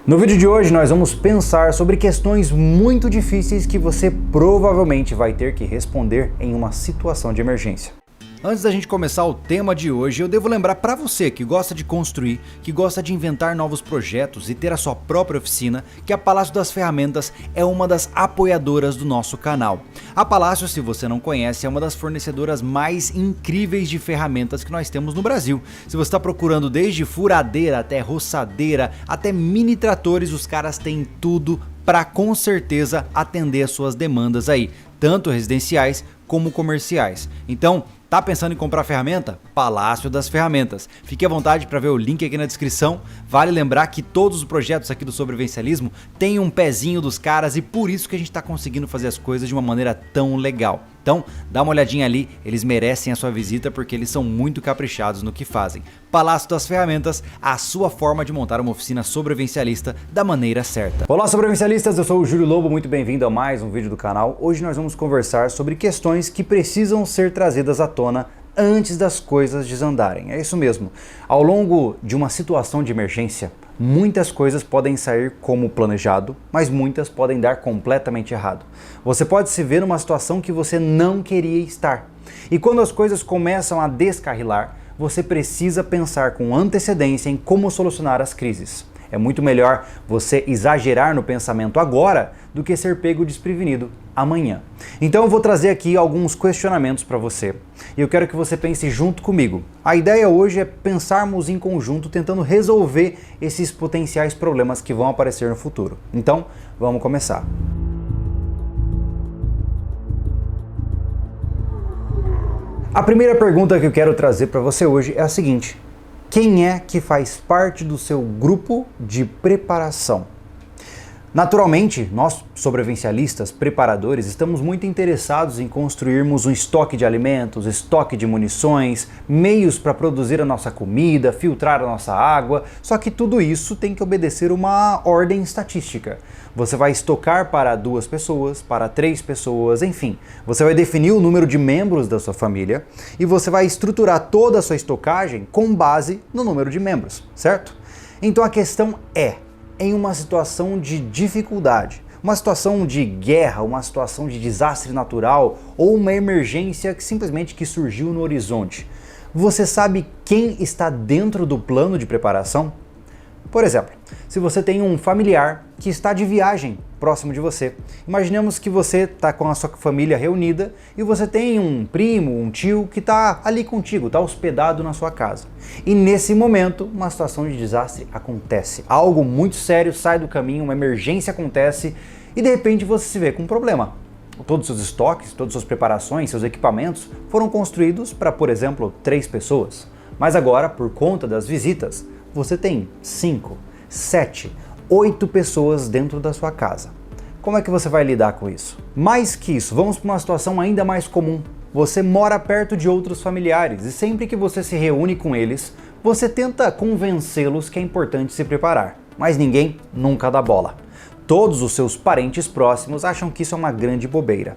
No vídeo de hoje nós vamos pensar sobre questões muito difíceis que você provavelmente vai ter que responder em uma situação de emergência. Antes da gente começar o tema de hoje, eu devo lembrar para você que gosta de construir, que gosta de inventar novos projetos e ter a sua própria oficina, que a Palácio das Ferramentas é uma das apoiadoras do nosso canal. A Palácio, se você não conhece, é uma das fornecedoras mais incríveis de ferramentas que nós temos no Brasil. Se você está procurando desde furadeira até roçadeira, até mini tratores, os caras têm tudo para com certeza atender as suas demandas aí, tanto residenciais como comerciais. Então, tá pensando em comprar ferramenta? Palácio das Ferramentas. Fique à vontade para ver o link aqui na descrição. Vale lembrar que todos os projetos aqui do Sobrevivencialismo têm um pezinho dos caras e por isso que a gente está conseguindo fazer as coisas de uma maneira tão legal. Então, dá uma olhadinha ali, eles merecem a sua visita porque eles são muito caprichados no que fazem. Palácio das Ferramentas, a sua forma de montar uma oficina sobrevivencialista da maneira certa. Olá, sobrevivencialistas, eu sou o Júlio Lobo, muito bem-vindo a mais um vídeo do canal. Hoje nós vamos conversar sobre questões que precisam ser trazidas à tona antes das coisas desandarem. É isso mesmo. Ao longo de uma situação de emergência, muitas coisas podem sair como planejado, mas muitas podem dar completamente errado. Você pode se ver numa situação que você não queria estar. E quando as coisas começam a descarrilar, você precisa pensar com antecedência em como solucionar as crises. É muito melhor você exagerar no pensamento agora do que ser pego desprevenido amanhã. Então eu vou trazer aqui alguns questionamentos para você e eu quero que você pense junto comigo. A ideia hoje é pensarmos em conjunto tentando resolver esses potenciais problemas que vão aparecer no futuro. Então vamos começar. A primeira pergunta que eu quero trazer para você hoje é a seguinte: quem é que faz parte do seu grupo de preparação? Naturalmente, nós sobrevivencialistas, preparadores, estamos muito interessados em construirmos um estoque de alimentos, estoque de munições, meios para produzir a nossa comida, filtrar a nossa água, só que tudo isso tem que obedecer uma ordem estatística. Você vai estocar para 2 pessoas, para 3 pessoas, enfim. Você vai definir o número de membros da sua família e você vai estruturar toda a sua estocagem com base no número de membros, certo? Então a questão é, em uma situação de dificuldade, uma situação de guerra, uma situação de desastre natural ou uma emergência que simplesmente surgiu no horizonte, você sabe quem está dentro do plano de preparação? Por exemplo, se você tem um familiar que está de viagem próximo de você, imaginemos que você está com a sua família reunida e você tem um primo, um tio que está ali contigo, está hospedado na sua casa. E nesse momento, uma situação de desastre acontece. Algo muito sério sai do caminho, uma emergência acontece e de repente você se vê com um problema. Todos os seus estoques, todas as suas preparações, seus equipamentos foram construídos para, por exemplo, 3 pessoas. Mas agora, por conta das visitas, você tem 5, 7, 8 pessoas dentro da sua casa. Como é que você vai lidar com isso? Mais que isso, vamos para uma situação ainda mais comum. Você mora perto de outros familiares e sempre que você se reúne com eles, você tenta convencê-los que é importante se preparar, mas ninguém nunca dá bola. Todos os seus parentes próximos acham que isso é uma grande bobeira.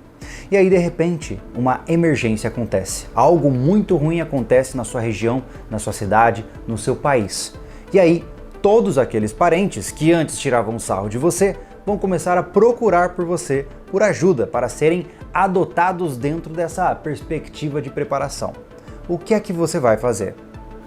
E aí, de repente, uma emergência acontece. Algo muito ruim acontece na sua região, na sua cidade, no seu país. E aí, todos aqueles parentes que antes tiravam sarro de você vão começar a procurar por você por ajuda para serem adotados dentro dessa perspectiva de preparação. O que é que você vai fazer?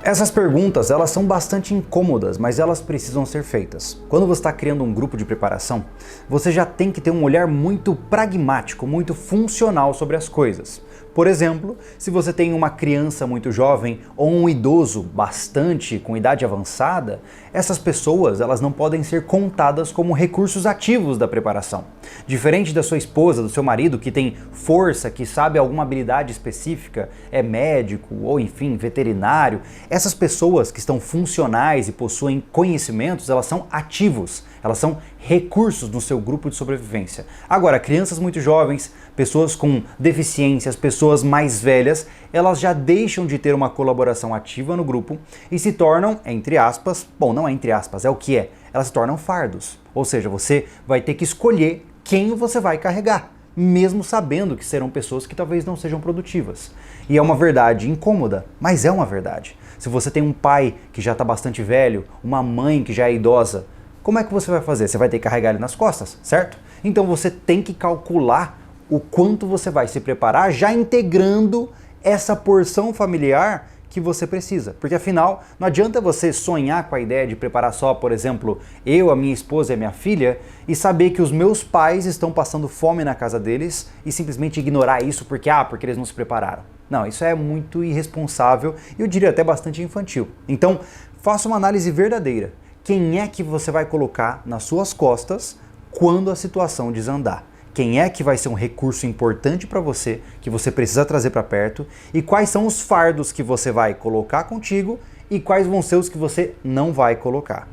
Essas perguntas, elas são bastante incômodas, mas elas precisam ser feitas. Quando você está criando um grupo de preparação, você já tem que ter um olhar muito pragmático, muito funcional sobre as coisas. Por exemplo, se você tem uma criança muito jovem ou um idoso bastante com idade avançada, essas pessoas elas não podem ser contadas como recursos ativos da preparação. Diferente da sua esposa, do seu marido que tem força, que sabe alguma habilidade específica, é médico ou enfim, veterinário, essas pessoas que estão funcionais e possuem conhecimentos, elas são ativos, elas são recursos no seu grupo de sobrevivência. Agora, crianças muito jovens, pessoas com deficiências, pessoas mais velhas, elas já deixam de ter uma colaboração ativa no grupo e se tornam, entre aspas, bom, não é entre aspas, é o que é, elas se tornam fardos. Ou seja, você vai ter que escolher quem você vai carregar, mesmo sabendo que serão pessoas que talvez não sejam produtivas. E é uma verdade incômoda, mas é uma verdade. Se você tem um pai que já está bastante velho, uma mãe que já é idosa, como é que você vai fazer? Você vai ter que carregar ele nas costas, certo? Então você tem que calcular o quanto você vai se preparar, já integrando essa porção familiar que você precisa. Porque afinal, não adianta você sonhar com a ideia de preparar só, por exemplo, eu, a minha esposa e a minha filha, e saber que os meus pais estão passando fome na casa deles e simplesmente ignorar isso porque eles não se prepararam. Não, isso é muito irresponsável e eu diria até bastante infantil. Então, faça uma análise verdadeira. Quem é que você vai colocar nas suas costas quando a situação desandar? Quem é que vai ser um recurso importante para você, que você precisa trazer para perto, e quais são os fardos que você vai colocar contigo e quais vão ser os que você não vai colocar.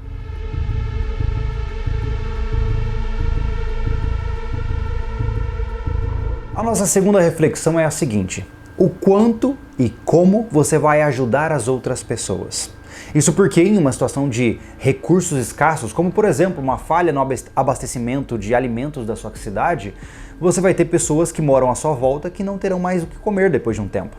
A nossa segunda reflexão é a seguinte: o quanto e como você vai ajudar as outras pessoas. Isso porque em uma situação de recursos escassos, como por exemplo uma falha no abastecimento de alimentos da sua cidade, você vai ter pessoas que moram à sua volta que não terão mais o que comer depois de um tempo.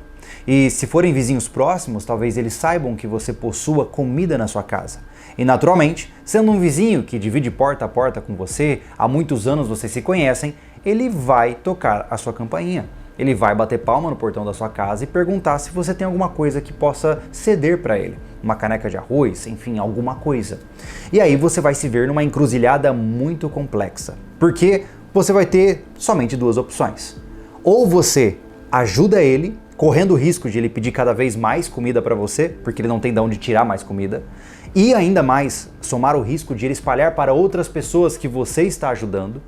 E se forem vizinhos próximos, talvez eles saibam que você possua comida na sua casa. E naturalmente, sendo um vizinho que divide porta a porta com você, há muitos anos vocês se conhecem, ele vai tocar a sua campainha. Ele vai bater palma no portão da sua casa e perguntar se você tem alguma coisa que possa ceder para ele. Uma caneca de arroz, enfim, alguma coisa. E aí você vai se ver numa encruzilhada muito complexa. Porque você vai ter somente duas opções. Ou você ajuda ele, correndo o risco de ele pedir cada vez mais comida para você, porque ele não tem de onde tirar mais comida, e ainda mais somar o risco de ele espalhar para outras pessoas que você está ajudando,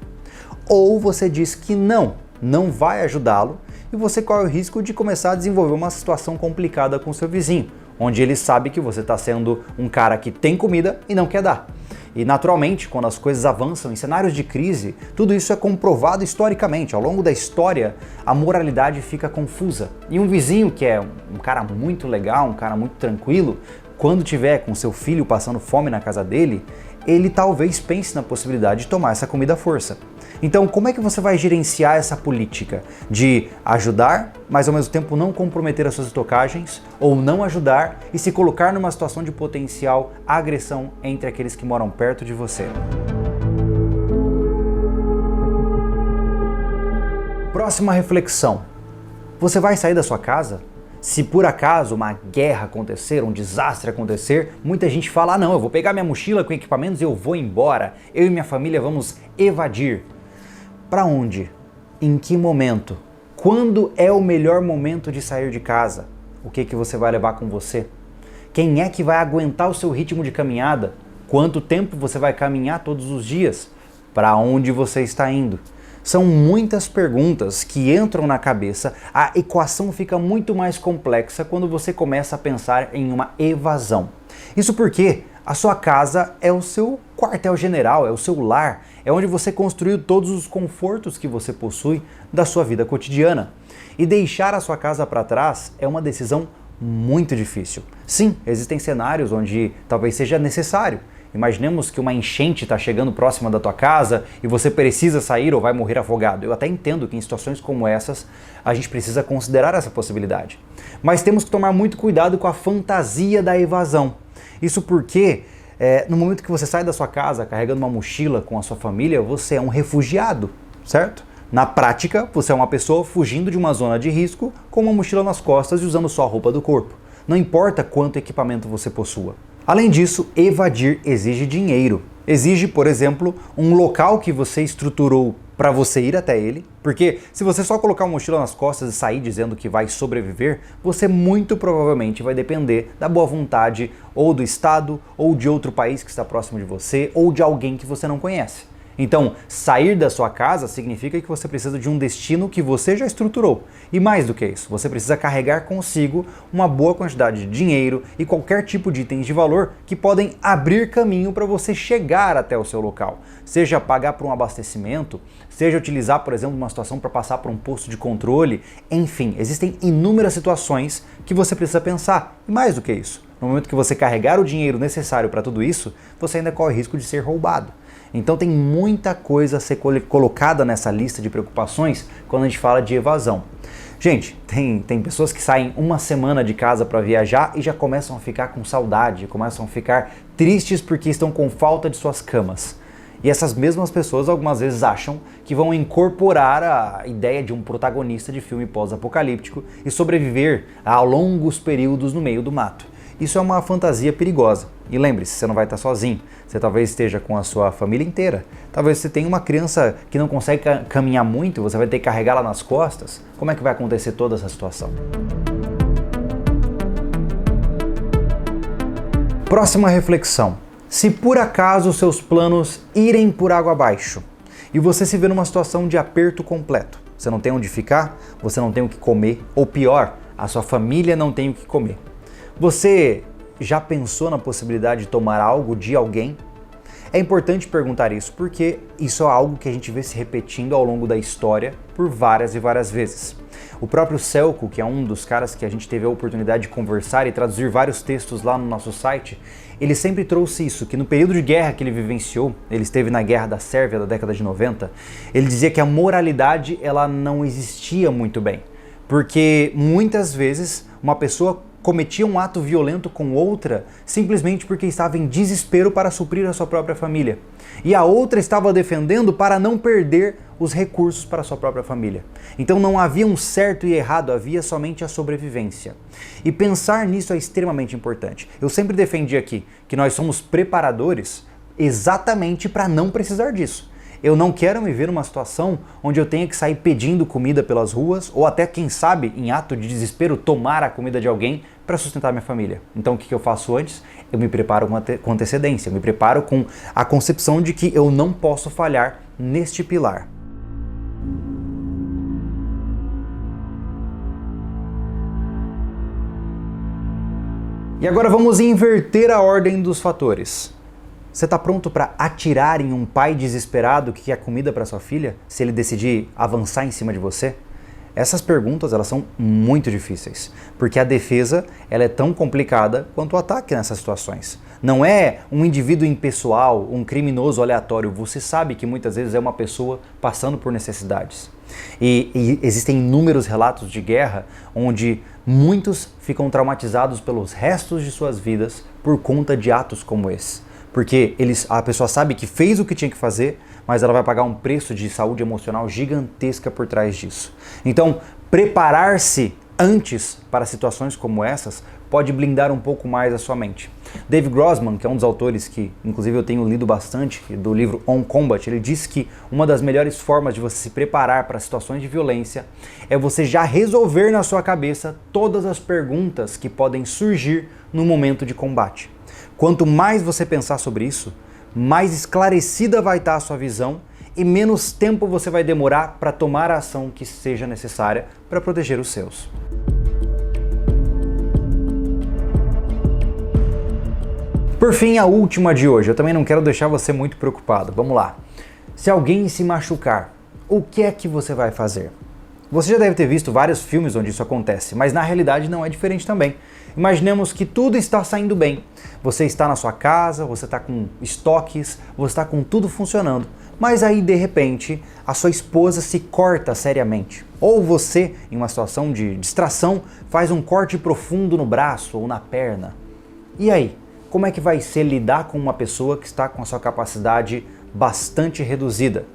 ou você diz que não vai ajudá-lo e você corre o risco de começar a desenvolver uma situação complicada com seu vizinho, onde ele sabe que você está sendo um cara que tem comida e não quer dar. E naturalmente, quando as coisas avançam em cenários de crise, tudo isso é comprovado historicamente. Ao longo da história, a moralidade fica confusa. E um vizinho que é um cara muito legal, um cara muito tranquilo, quando tiver com seu filho passando fome na casa dele, ele talvez pense na possibilidade de tomar essa comida à força. Então, como é que você vai gerenciar essa política de ajudar, mas ao mesmo tempo não comprometer as suas estocagens, ou não ajudar e se colocar numa situação de potencial agressão entre aqueles que moram perto de você? Próxima reflexão. Você vai sair da sua casa? Se por acaso uma guerra acontecer, um desastre acontecer, muita gente fala, não, eu vou pegar minha mochila com equipamentos e eu vou embora. Eu e minha família vamos evadir. Para onde? Em que momento? Quando é o melhor momento de sair de casa? O que você vai levar com você? Quem é que vai aguentar o seu ritmo de caminhada? Quanto tempo você vai caminhar todos os dias? Para onde você está indo? São muitas perguntas que entram na cabeça, a equação fica muito mais complexa quando você começa a pensar em uma evasão. Isso porque a sua casa é o seu quartel-general, é o seu lar, é onde você construiu todos os confortos que você possui da sua vida cotidiana. E deixar a sua casa para trás é uma decisão muito difícil. Sim, existem cenários onde talvez seja necessário. Imaginemos que uma enchente está chegando próxima da tua casa e você precisa sair ou vai morrer afogado. Eu até entendo que em situações como essas a gente precisa considerar essa possibilidade. Mas temos que tomar muito cuidado com a fantasia da evasão. Isso porque no momento que você sai da sua casa carregando uma mochila com a sua família, você é um refugiado, certo? Na prática, você é uma pessoa fugindo de uma zona de risco com uma mochila nas costas e usando só a roupa do corpo. Não importa quanto equipamento você possua. Além disso, evadir exige dinheiro. Exige, por exemplo, um local que você estruturou para você ir até ele, porque se você só colocar uma mochila nas costas e sair dizendo que vai sobreviver, você muito provavelmente vai depender da boa vontade ou do Estado, ou de outro país que está próximo de você, ou de alguém que você não conhece. Então, sair da sua casa significa que você precisa de um destino que você já estruturou. E mais do que isso, você precisa carregar consigo uma boa quantidade de dinheiro e qualquer tipo de itens de valor que podem abrir caminho para você chegar até o seu local. Seja pagar por um abastecimento, seja utilizar, por exemplo, uma situação para passar por um posto de controle. Enfim, existem inúmeras situações que você precisa pensar. E mais do que isso, no momento que você carregar o dinheiro necessário para tudo isso, você ainda corre risco de ser roubado. Então tem muita coisa a ser colocada nessa lista de preocupações quando a gente fala de evasão. Gente, tem pessoas que saem uma semana de casa para viajar e já começam a ficar com saudade, começam a ficar tristes porque estão com falta de suas camas. E essas mesmas pessoas algumas vezes acham que vão incorporar a ideia de um protagonista de filme pós-apocalíptico e sobreviver a longos períodos no meio do mato. Isso é uma fantasia perigosa. E lembre-se, você não vai estar sozinho. Você talvez esteja com a sua família inteira. Talvez você tenha uma criança que não consegue caminhar muito, você vai ter que carregá-la nas costas. Como é que vai acontecer toda essa situação? Próxima reflexão. Se por acaso seus planos irem por água abaixo e você se vê numa situação de aperto completo, você não tem onde ficar, você não tem o que comer, ou pior, a sua família não tem o que comer. Você já pensou na possibilidade de tomar algo de alguém? É importante perguntar isso porque isso é algo que a gente vê se repetindo ao longo da história por várias e várias vezes. O próprio Celco, que é um dos caras que a gente teve a oportunidade de conversar e traduzir vários textos lá no nosso site, ele sempre trouxe isso, que no período de guerra que ele vivenciou, ele esteve na guerra da Sérvia da década de 90, ele dizia que a moralidade ela não existia muito bem, porque muitas vezes uma pessoa cometia um ato violento com outra simplesmente porque estava em desespero para suprir a sua própria família. E a outra estava defendendo para não perder os recursos para a sua própria família. Então não havia um certo e errado, havia somente a sobrevivência. E pensar nisso é extremamente importante. Eu sempre defendi aqui que nós somos preparadores exatamente para não precisar disso. Eu não quero me ver numa situação onde eu tenha que sair pedindo comida pelas ruas ou até, quem sabe, em ato de desespero, tomar a comida de alguém para sustentar minha família. Então o que eu faço antes? Eu me preparo com antecedência, eu me preparo com a concepção de que eu não posso falhar neste pilar. E agora vamos inverter a ordem dos fatores. Você está pronto para atirar em um pai desesperado que quer comida para sua filha, se ele decidir avançar em cima de você? Essas perguntas elas são muito difíceis, porque a defesa ela é tão complicada quanto o ataque nessas situações. Não é um indivíduo impessoal, um criminoso aleatório, você sabe que muitas vezes é uma pessoa passando por necessidades. E existem inúmeros relatos de guerra onde muitos ficam traumatizados pelos restos de suas vidas por conta de atos como esse. Porque a pessoa sabe que fez o que tinha que fazer, mas ela vai pagar um preço de saúde emocional gigantesca por trás disso. Então, preparar-se antes para situações como essas pode blindar um pouco mais a sua mente. Dave Grossman, que é um dos autores que, inclusive, eu tenho lido bastante, do livro On Combat, ele diz que uma das melhores formas de você se preparar para situações de violência é você já resolver na sua cabeça todas as perguntas que podem surgir no momento de combate. Quanto mais você pensar sobre isso, mais esclarecida vai estar a sua visão e menos tempo você vai demorar para tomar a ação que seja necessária para proteger os seus. Por fim, a última de hoje. Eu também não quero deixar você muito preocupado. Vamos lá. Se alguém se machucar, o que é que você vai fazer? Você já deve ter visto vários filmes onde isso acontece, mas na realidade não é diferente também. Imaginemos que tudo está saindo bem. Você está na sua casa, você está com estoques, você está com tudo funcionando. Mas aí, de repente, a sua esposa se corta seriamente. Ou você, em uma situação de distração, faz um corte profundo no braço ou na perna. E aí? Como é que vai ser lidar com uma pessoa que está com a sua capacidade bastante reduzida?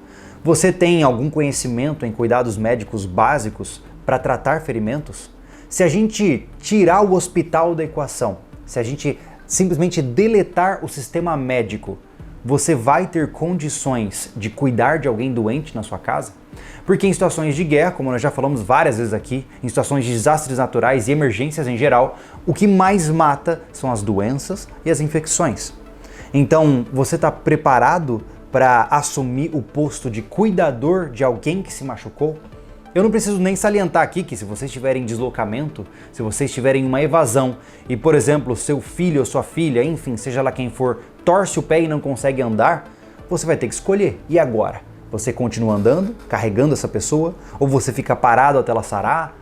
Você tem algum conhecimento em cuidados médicos básicos para tratar ferimentos? Se a gente tirar o hospital da equação, se a gente simplesmente deletar o sistema médico, você vai ter condições de cuidar de alguém doente na sua casa? Porque em situações de guerra, como nós já falamos várias vezes aqui, em situações de desastres naturais e emergências em geral, o que mais mata são as doenças e as infecções. Então, você está preparado para assumir o posto de cuidador de alguém que se machucou? Eu não preciso nem salientar aqui que se você estiver em deslocamento, se você estiver em uma evasão e, por exemplo, seu filho ou sua filha, enfim, seja lá quem for, torce o pé e não consegue andar, você vai ter que escolher. E agora? Você continua andando, carregando essa pessoa, ou você fica parado até ela sarar?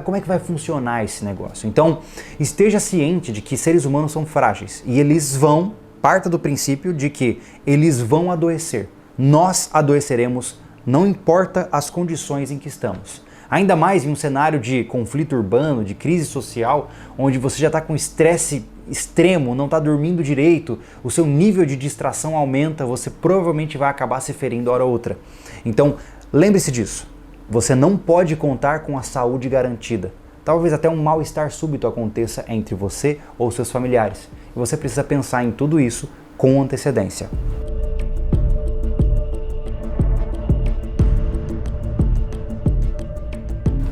Como é que vai funcionar esse negócio? Então, esteja ciente de que seres humanos são frágeis e eles vão parta do princípio de que eles vão adoecer. Nós adoeceremos, não importa as condições em que estamos. Ainda mais em um cenário de conflito urbano, de crise social, onde você já está com estresse extremo, não está dormindo direito, o seu nível de distração aumenta, você provavelmente vai acabar se ferindo hora ou outra. Então, lembre-se disso. Você não pode contar com a saúde garantida. Talvez até um mal-estar súbito aconteça entre você ou seus familiares. E você precisa pensar em tudo isso com antecedência.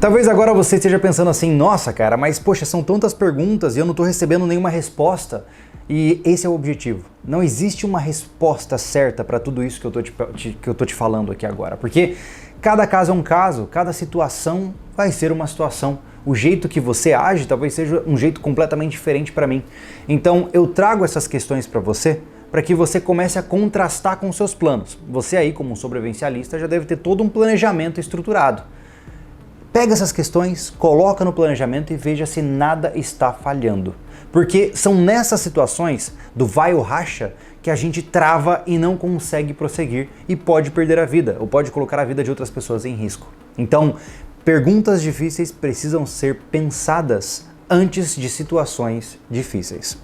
Talvez agora você esteja pensando assim, nossa cara, mas poxa, são tantas perguntas e eu não estou recebendo nenhuma resposta. E esse é o objetivo. Não existe uma resposta certa para tudo isso que eu tô te falando aqui agora. Porque cada caso é um caso, cada situação vai ser uma situação. O jeito que você age talvez seja um jeito completamente diferente para mim. Então eu trago essas questões para você para que você comece a contrastar com seus planos. Você aí, como um sobrevivencialista, já deve ter todo um planejamento estruturado. Pega essas questões, coloca no planejamento e veja se nada está falhando. Porque são nessas situações do vai ou racha que a gente trava e não consegue prosseguir e pode perder a vida, ou pode colocar a vida de outras pessoas em risco. Então, perguntas difíceis precisam ser pensadas antes de situações difíceis.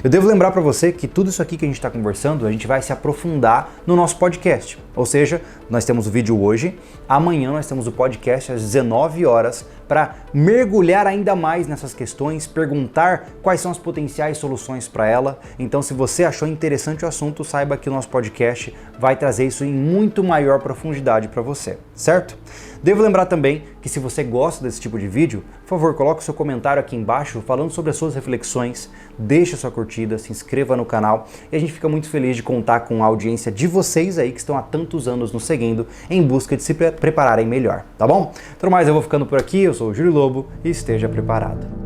Eu devo lembrar para você que tudo isso aqui que a gente está conversando, a gente vai se aprofundar no nosso podcast. Ou seja, nós temos o vídeo hoje, amanhã nós temos o podcast às 19 horas para mergulhar ainda mais nessas questões, perguntar quais são as potenciais soluções para ela. Então, se você achou interessante o assunto, saiba que o nosso podcast vai trazer isso em muito maior profundidade para você, certo? Devo lembrar também que se você gosta desse tipo de vídeo, por favor, coloque o seu comentário aqui embaixo falando sobre as suas reflexões, deixe a sua curtida, se inscreva no canal e a gente fica muito feliz de contar com a audiência de vocês aí que estão há tantos anos nos seguindo em busca de se prepararem melhor, tá bom? Então mais, eu vou ficando por aqui, eu sou o Júlio Lobo e esteja preparado.